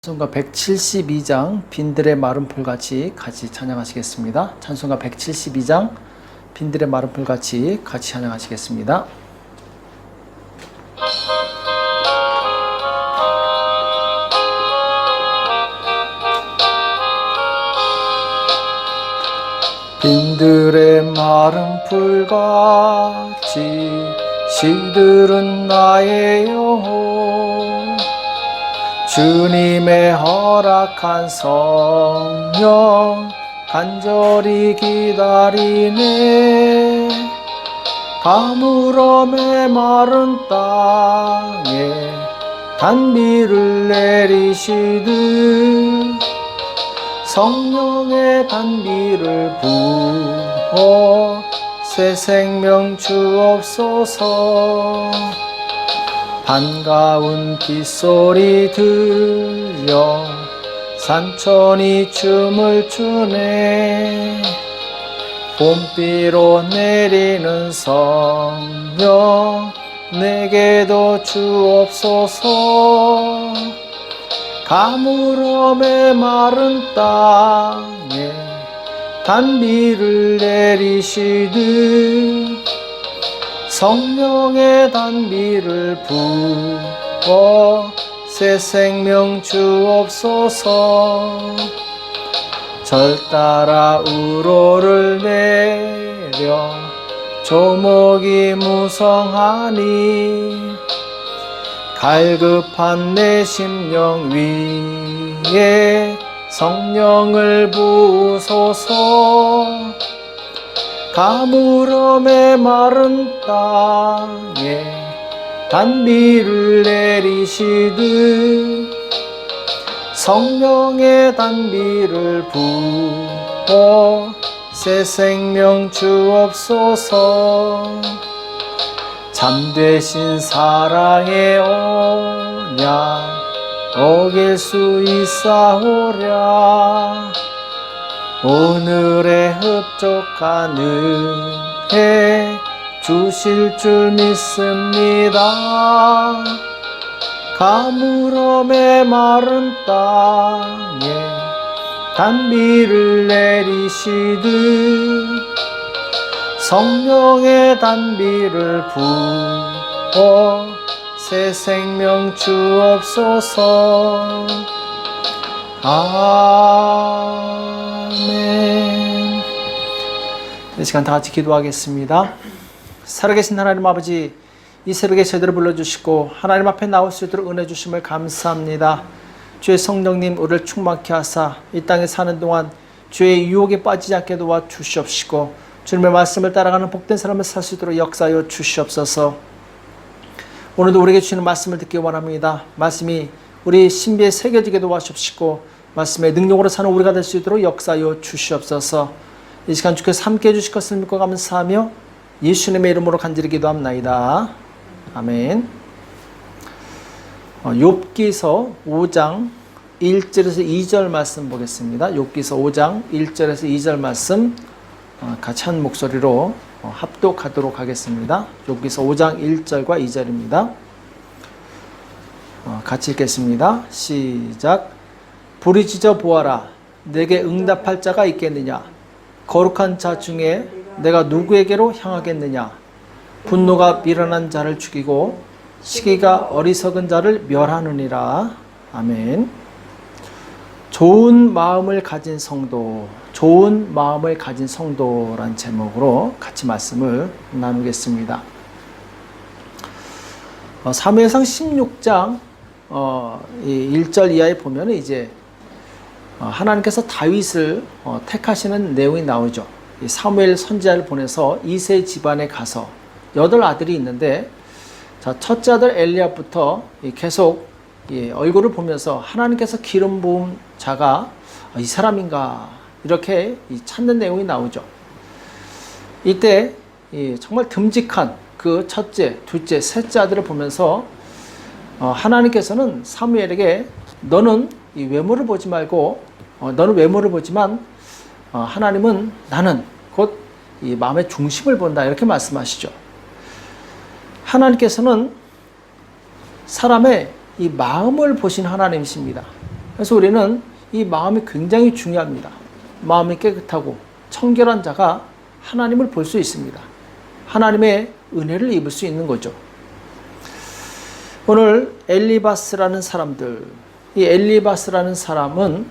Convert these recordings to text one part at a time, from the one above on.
찬송가 172장 빈들의 마른 풀같이 같이 찬양하시겠습니다. 찬송가 172장 빈들의 마른 풀같이 같이 찬양하시겠습니다. 빈들의 마른 풀같이 시들은 나의 영혼, 주님의 허락한 성령 간절히 기다리네. 가물어 메마른 땅에 단비를 내리시듯 성령의 단비를 부어 새 생명 주옵소서. 반가운 빗소리 들려 산천이 춤을 추네. 봄비로 내리는 성령 내게도 주옵소서. 가물어 메마른 땅에 단비를 내리시듯 성령의 단비를 부어 새 생명 주옵소서. 절 따라 우로를 내려 조목이 무성하니 갈급한 내 심령 위에 성령을 부으소서. 가물어 메마른 땅에 단비를 내리시듯 성령의 단비를 부어 새 생명 주옵소서. 참되신 사랑의 언약 어길 수 있사오랴. 오늘의 흡족한 은혜 주실 줄 믿습니다. 가물어 메마른 땅에 단비를 내리시듯 성령의 단비를 부어 새 생명 주옵소서. 아멘. 이 시간 다 같이 기도하겠습니다. 살아계신 하나님 아버지, 이 새벽에 저희들을 불러주시고 하나님 앞에 나올 수 있도록 은혜 주심을 감사합니다. 주의 성령님 우리를 충만케 하사 이 땅에 사는 동안 주의 유혹에 빠지지 않게 도와 주시옵시고 주님의 말씀을 따라가는 복된 사람을 살 수 있도록 역사하여 주시옵소서. 오늘도 우리에게 주시는 말씀을 듣기 원합니다. 말씀이 우리 신비에 새겨지게 도와주시고 말씀의 능력으로 사는 우리가 될 수 있도록 역사하여 주시옵소서. 이 시간 주께서 함께해 주실 것을 믿고 감사하며 예수님의 이름으로 간절히 기도합나이다. 아멘. 욥기서 5장 1절에서 2절 말씀 보겠습니다. 욥기서 5장 1절에서 2절 말씀 같이 한 목소리로 합독하도록 하겠습니다. 욥기서 5장 1절과 2절입니다. 같이 읽겠습니다. 시작. 부르짖어 보아라. 내게 응답할 자가 있겠느냐? 거룩한 자 중에 내가 누구에게로 향하겠느냐? 분노가 미련한 자를 죽이고 시기가 어리석은 자를 멸하느니라. 아멘. 좋은 마음을 가진 성도, 좋은 마음을 가진 성도란 제목으로 같이 말씀을 나누겠습니다. 사무엘상 16장 1절 이하에 보면 이제 하나님께서 다윗을 택하시는 내용이 나오죠. 사무엘 선지자를 보내서 이세 집안에 가서 8아들이 있는데, 자, 첫째 아들 엘리압부터 계속 얼굴을 보면서 하나님께서 기름 부은 자가 이 사람인가 이렇게 찾는 내용이 나오죠. 이때 정말 듬직한 그 첫째, 둘째, 셋째 아들을 보면서 하나님께서는 사무엘에게 너는 이 외모를 보지 말고 너는 외모를 보지만 하나님은 나는 곧 이 마음의 중심을 본다 이렇게 말씀하시죠. 하나님께서는 사람의 이 마음을 보신 하나님이십니다. 그래서 우리는 이 마음이 굉장히 중요합니다. 마음이 깨끗하고 청결한 자가 하나님을 볼 수 있습니다. 하나님의 은혜를 입을 수 있는 거죠. 오늘 엘리바스라는 사람들, 이 엘리바스라는 사람은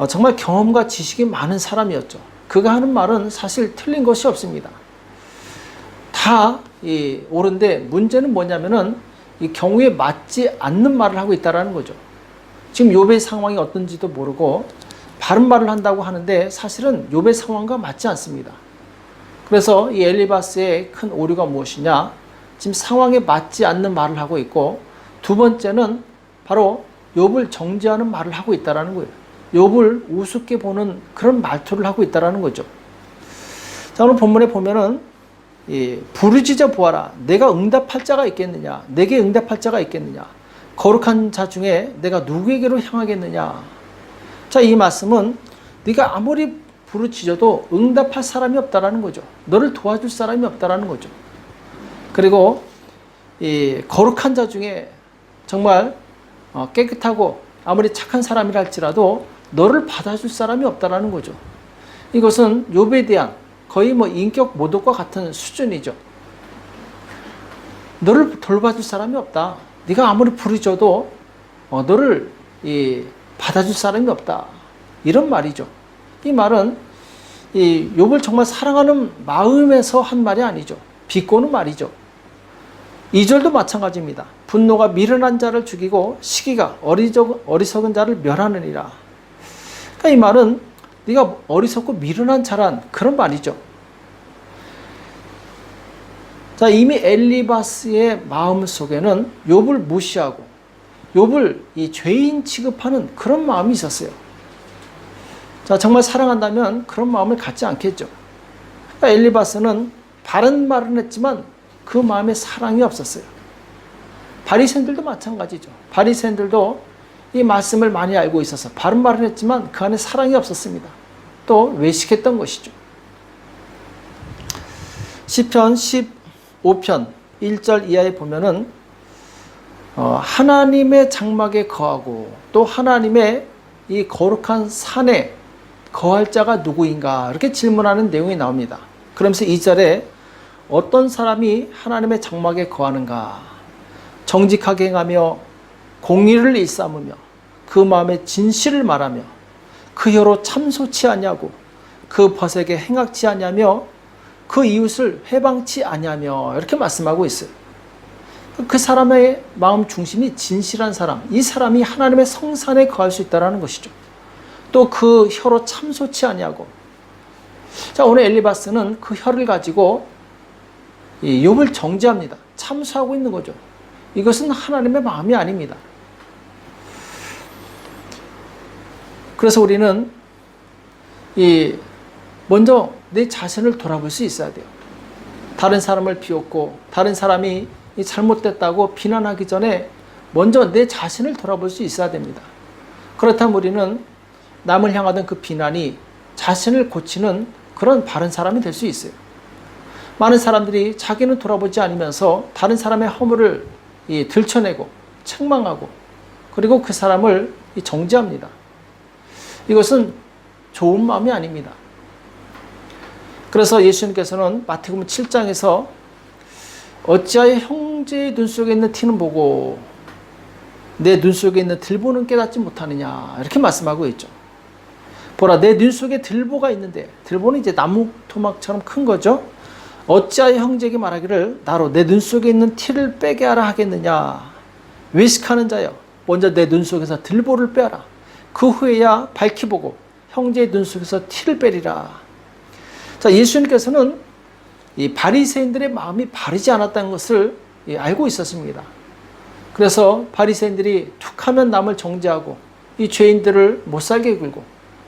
정말 경험과 지식이 많은 사람이었죠. 그가 하는 말은 사실 틀린 것이 없습니다. 다 옳은데 문제는 뭐냐면은 이 경우에 맞지 않는 말을 하고 있다는 거죠. 지금 욥의 상황이 어떤지도 모르고 바른 말을 한다고 하는데 사실은 욥의 상황과 맞지 않습니다. 그래서 이 엘리바스의 큰 오류가 무엇이냐? 지금 상황에 맞지 않는 말을 하고 있고, 두 번째는 바로 욥을 정죄하는 말을 하고 있다는 거예요. 욥을 우습게 보는 그런 말투를 하고 있다는 거죠. 자, 오늘 본문에 보면은 부르짖어 보아라. 내가 응답할 자가 있겠느냐? 내게 응답할 자가 있겠느냐? 거룩한 자 중에 내가 누구에게로 향하겠느냐? 자, 이 말씀은 네가 아무리 부르짖어도 응답할 사람이 없다라는 거죠. 너를 도와줄 사람이 없다라는 거죠. 그리고 이 거룩한 자 중에 정말 깨끗하고 아무리 착한 사람이라 할지라도 너를 받아줄 사람이 없다라는 거죠. 이것은 욥에 대한 거의 인격 모독과 같은 수준이죠. 너를 돌봐줄 사람이 없다. 네가 아무리 부르짖어도 너를 받아줄 사람이 없다. 이런 말이죠. 이 말은 이 욥을 정말 사랑하는 마음에서 한 말이 아니죠. 비꼬는 말이죠. 2절도 마찬가지입니다. 분노가 미련한 자를 죽이고 시기가 어리석은 자를 멸하느니라. 그러니까 이 말은 네가 어리석고 미련한 자란 그런 말이죠. 자, 이미 엘리바스의 마음 속에는 욥을 무시하고 욥을 이 죄인 취급하는 그런 마음이 있었어요. 자, 정말 사랑한다면 그런 마음을 갖지 않겠죠. 그러니까 엘리바스는 바른 말은 했지만 그 마음에 사랑이 없었어요. 바리새인들도 마찬가지죠. 바리새인들도 이 말씀을 많이 알고 있어서 바른 말은 했지만 그 안에 사랑이 없었습니다. 또 외식했던 것이죠. 시편 15편 1절 이하에 보면은 하나님의 장막에 거하고 또 하나님의 이 거룩한 산에 거할 자가 누구인가 이렇게 질문하는 내용이 나옵니다. 그러면서 2절에 어떤 사람이 하나님의 장막에 거하는가? 정직하게 행하며 공의를 일삼으며 그 마음에 진실을 말하며 그 혀로 참소치 아니하고 그 벗에게 행악치 아니하며 그 이웃을 회방치 아니하며 이렇게 말씀하고 있어요. 그 사람의 마음 중심이 진실한 사람, 이 사람이 하나님의 성산에 거할 수 있다는 것이죠. 또 그 혀로 참소치 아니하고. 자, 오늘 엘리바스는 그 혀를 가지고 이 욥을 정죄합니다. 참소하고 있는 거죠. 이것은 하나님의 마음이 아닙니다. 그래서 우리는 먼저 내 자신을 돌아볼 수 있어야 돼요. 다른 사람을 비웃고 다른 사람이 잘못됐다고 비난하기 전에 먼저 내 자신을 돌아볼 수 있어야 됩니다. 그렇다면 우리는 남을 향하던 그 비난이 자신을 고치는 그런 바른 사람이 될 수 있어요. 많은 사람들이 자기는 돌아보지 않으면서 다른 사람의 허물을 들춰내고 책망하고 그리고 그 사람을 정죄합니다. 이것은 좋은 마음이 아닙니다. 그래서 예수님께서는 마태복음 7장에서 어찌하여 형제의 눈 속에 있는 티는 보고 내 눈 속에 있는 들보는 깨닫지 못하느냐 이렇게 말씀하고 있죠. 보라, 내 눈 속에 들보가 있는데, 들보는 이제 나무 토막처럼 큰 거죠. 어찌하여 형제에게 말하기를 나로 내 눈 속에 있는 티를 빼게 하라 하겠느냐. 외식하는 자여, 먼저 내 눈 속에서 들보를 빼라. 그 후에야 밝히 보고 형제의 눈 속에서 티를 빼리라. 자, 예수님께서는 이 바리새인들의 마음이 바르지 않았다는 것을 알고 있었습니다. 그래서 바리새인들이 툭하면 남을 정죄하고 이 죄인들을 못살게 굴고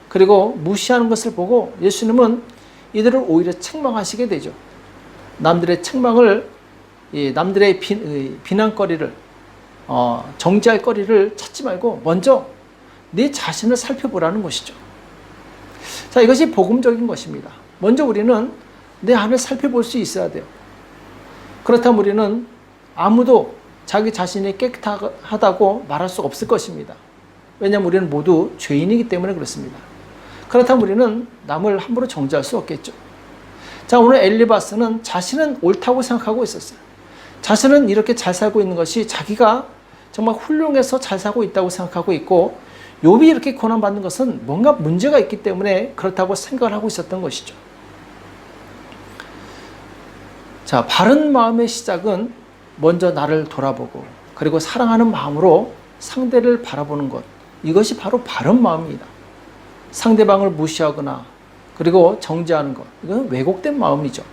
그리고 무시하는 것을 보고 예수님은 이들을 오히려 책망하시게 되죠. 남들의 책망을, 남들의 비난거리를, 정죄할 거리를 찾지 말고 먼저 네 자신을 살펴보라는 것이죠. 자, 이것이 복음적인 것입니다. 먼저 우리는 내 안을 살펴볼 수 있어야 돼요. 그렇다면 우리는 아무도 자기 자신이 깨끗하다고 말할 수 없을 것입니다. 왜냐하면 우리는 모두 죄인이기 때문에 그렇습니다. 그렇다면 우리는 남을 함부로 정죄할 수 없겠죠. 자, 오늘 엘리바스는 자신은 옳다고 생각하고 있었어요. 자신은 이렇게 잘 살고 있는 것이 자기가 정말 훌륭해서 잘 살고 있다고 생각하고 있고, 욥이 이렇게 고난받는 것은 뭔가 문제가 있기 때문에 그렇다고 생각을 하고 있었던 것이죠. 자, 바른 마음의 시작은 먼저 나를 돌아보고 그리고 사랑하는 마음으로 상대를 바라보는 것, 이것이 바로 바른 마음입니다. 상대방을 무시하거나 그리고 정죄하는 것, 이건 왜곡된 마음이죠.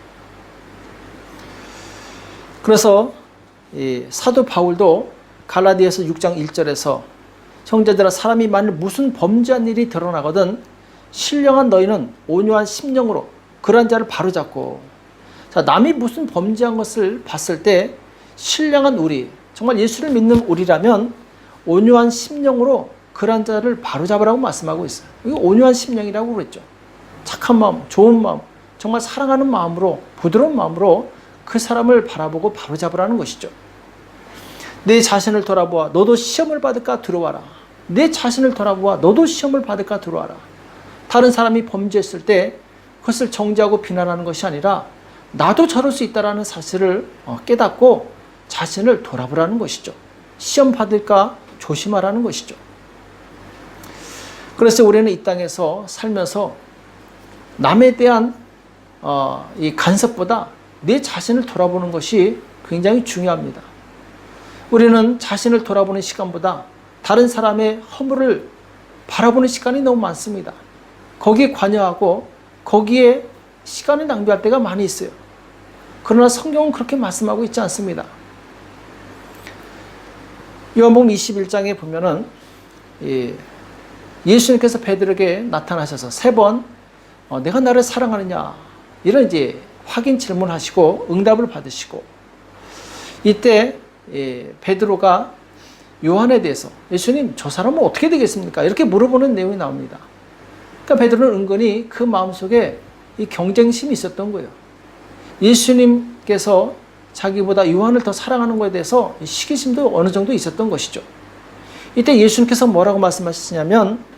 그래서 이 사도 바울도 갈라디아서 6장 1절에서 형제들아, 사람이 만일 무슨 범죄한 일이 드러나거든 신령한 너희는 온유한 심령으로 그러한 자를 바로잡고, 자, 남이 무슨 범죄한 것을 봤을 때 신령한 우리, 정말 예수를 믿는 우리라면 온유한 심령으로 그러한 자를 바로잡으라고 말씀하고 있어요. 이거 온유한 심령이라고 그랬죠. 착한 마음, 좋은 마음, 정말 사랑하는 마음으로, 부드러운 마음으로 그 사람을 바라보고 바로잡으라는 것이죠. 내 자신을 돌아보아 너도 시험을 받을까 두려워하라. 내 자신을 돌아보아 너도 시험을 받을까 두려워하라. 다른 사람이 범죄했을 때 그것을 정죄하고 비난하는 것이 아니라 나도 저럴 수 있다는 사실을 깨닫고 자신을 돌아보라는 것이죠. 시험 받을까 조심하라는 것이죠. 그래서 우리는 이 땅에서 살면서 남에 대한 이 간섭보다 내 자신을 돌아보는 것이 굉장히 중요합니다. 우리는 자신을 돌아보는 시간보다 다른 사람의 허물을 바라보는 시간이 너무 많습니다. 거기에 관여하고 거기에 시간을 낭비할 때가 많이 있어요. 그러나 성경은 그렇게 말씀하고 있지 않습니다. 요한복음 21장에 보면은 예수님께서 베드로에게 나타나셔서 3번 내가 나를 사랑하느냐, 이런 이제 확인 질문하시고 응답을 받으시고, 이때 베드로가 요한에 대해서 예수님, 저 사람은 어떻게 되겠습니까? 이렇게 물어보는 내용이 나옵니다. 그러니까 베드로는 은근히 그 마음속에 이 경쟁심이 있었던 거예요. 예수님께서 자기보다 요한을 더 사랑하는 것에 대해서 시기심도 어느 정도 있었던 것이죠. 이때 예수님께서 뭐라고 말씀하시냐면,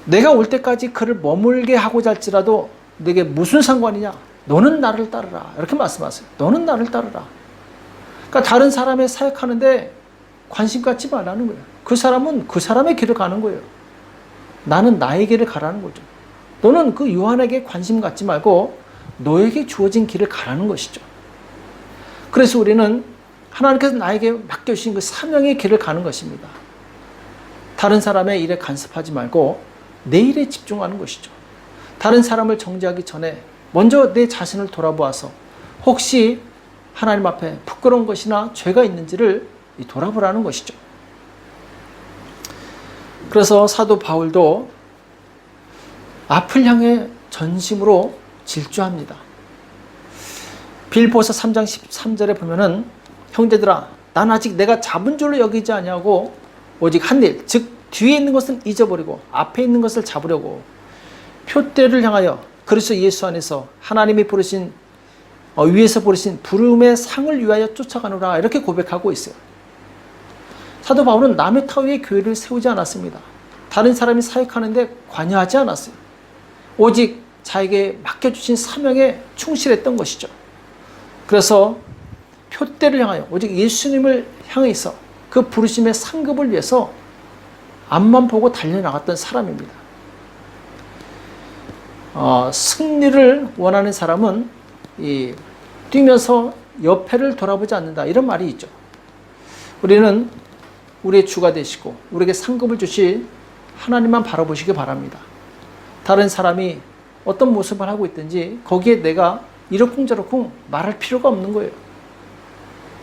내가 올 때까지 그를 머물게 하고자 할지라도 내게 무슨 상관이냐? 너는 나를 따르라. 이렇게 말씀하세요. 너는 나를 따르라. 그러니까 다른 사람의 사역하는데 관심 갖지 말라는 거예요. 그 사람은 그 사람의 길을 가는 거예요. 나는 나의 길을 가라는 거죠. 너는 그 요한에게 관심 갖지 말고 너에게 주어진 길을 가라는 것이죠. 그래서 우리는 하나님께서 나에게 맡겨주신 그 사명의 길을 가는 것입니다. 다른 사람의 일에 간섭하지 말고 내 일에 집중하는 것이죠. 다른 사람을 정죄하기 전에 먼저 내 자신을 돌아보아서 혹시 하나님 앞에 부끄러운 것이나 죄가 있는지를 돌아보라는 것이죠. 그래서 사도 바울도 앞을 향해 전심으로 질주합니다. 빌보서 3장 13절에 보면은, 형제들아, 난 아직 내가 잡은 줄로 여기지 아니하고 오직 한 일, 즉 뒤에 있는 것은 잊어버리고 앞에 있는 것을 잡으려고 표대를 향하여 그리스도 예수 안에서 하나님이 부르신 위에서 부르신 부름의 상을 위하여 쫓아가노라, 이렇게 고백하고 있어요. 사도 바울은 남의 터 위에 교회를 세우지 않았습니다. 다른 사람이 사역하는데 관여하지 않았어요. 오직 자에게 맡겨주신 사명에 충실했던 것이죠. 그래서 표대를 향하여 오직 예수님을 향해서 그 부르심의 상급을 위해서 앞만 보고 달려나갔던 사람입니다. 승리를 원하는 사람은 뛰면서 옆에를 돌아보지 않는다, 이런 말이 있죠. 우리는 우리의 주가 되시고 우리에게 상급을 주실 하나님만 바라보시기 바랍니다. 다른 사람이 어떤 모습을 하고 있든지 거기에 내가 이러쿵저러쿵 말할 필요가 없는 거예요.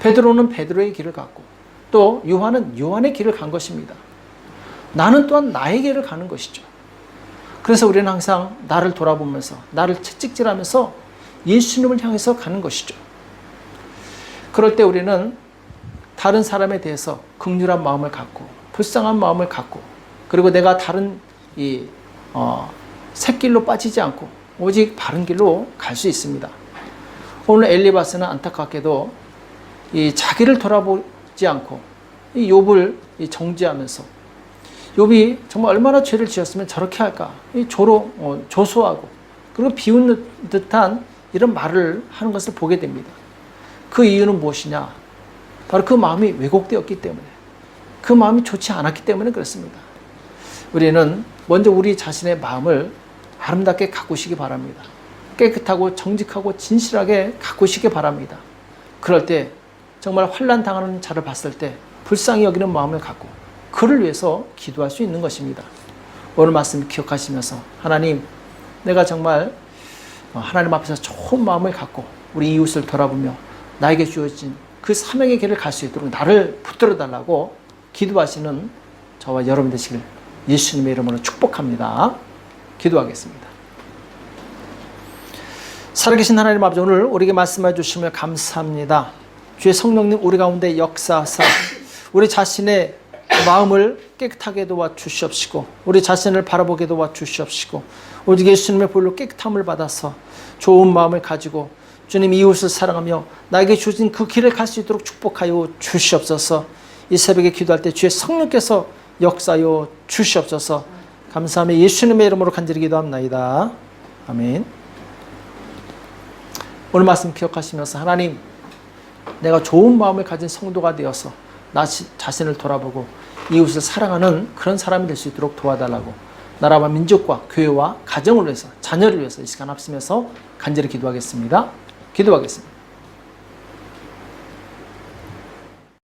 베드로는 베드로의 길을 갔고 또 요한은 요한의 길을 간 것입니다. 나는 또한 나의 길을 가는 것이죠. 그래서 우리는 항상 나를 돌아보면서 나를 채찍질하면서 예수님을 향해서 가는 것이죠. 그럴 때 우리는 다른 사람에 대해서 긍휼한 마음을 갖고 불쌍한 마음을 갖고, 그리고 내가 다른 샛길로 빠지지 않고 오직 바른 길로 갈 수 있습니다. 오늘 엘리바스는 안타깝게도 자기를 돌아보지 않고 욥을 정죄하면서 욥이 정말 얼마나 죄를 지었으면 저렇게 할까? 조소하고 그리고 비웃는 듯한 이런 말을 하는 것을 보게 됩니다. 그 이유는 무엇이냐? 바로 그 마음이 왜곡되었기 때문에, 그 마음이 좋지 않았기 때문에 그렇습니다. 우리는 먼저 우리 자신의 마음을 아름답게 가꾸시기 바랍니다. 깨끗하고 정직하고 진실하게 가꾸시기 바랍니다. 그럴 때 정말 환난 당하는 자를 봤을 때 불쌍히 여기는 마음을 갖고 그를 위해서 기도할 수 있는 것입니다. 오늘 말씀 기억하시면서 하나님, 내가 정말 하나님 앞에서 좋은 마음을 갖고 우리 이웃을 돌아보며 나에게 주어진 그 사명의 길을 갈 수 있도록 나를 붙들어 달라고 기도하시는 저와 여러분 되시길 예수님의 이름으로 축복합니다. 기도하겠습니다. 살아계신 하나님 아버지, 오늘 우리에게 말씀해 주시며 감사합니다. 주의 성령님 우리 가운데 역사하사 우리 자신의 마음을 깨끗하게 도와 주시옵시고 우리 자신을 바라보게 도와 주시옵시고 오직 예수님의 보혈로 깨끗함을 받아서 좋은 마음을 가지고 주님 이웃을 사랑하며 나에게 주신 그 길을 갈 수 있도록 축복하여 주시옵소서. 이 새벽에 기도할 때 주의 성령께서 역사하여 주시옵소서. 감사하며 예수님의 이름으로 간절히 기도합나이다. 아멘. 오늘 말씀 기억하시면서 하나님, 내가 좋은 마음을 가진 성도가 되어서 나 자신을 돌아보고 이웃을 사랑하는 그런 사람이 될 수 있도록 도와달라고 나라와 민족과 교회와 가정을 위해서 자녀를 위해서 이 시간 합심해서 간절히 기도하겠습니다. 기도하겠습니다.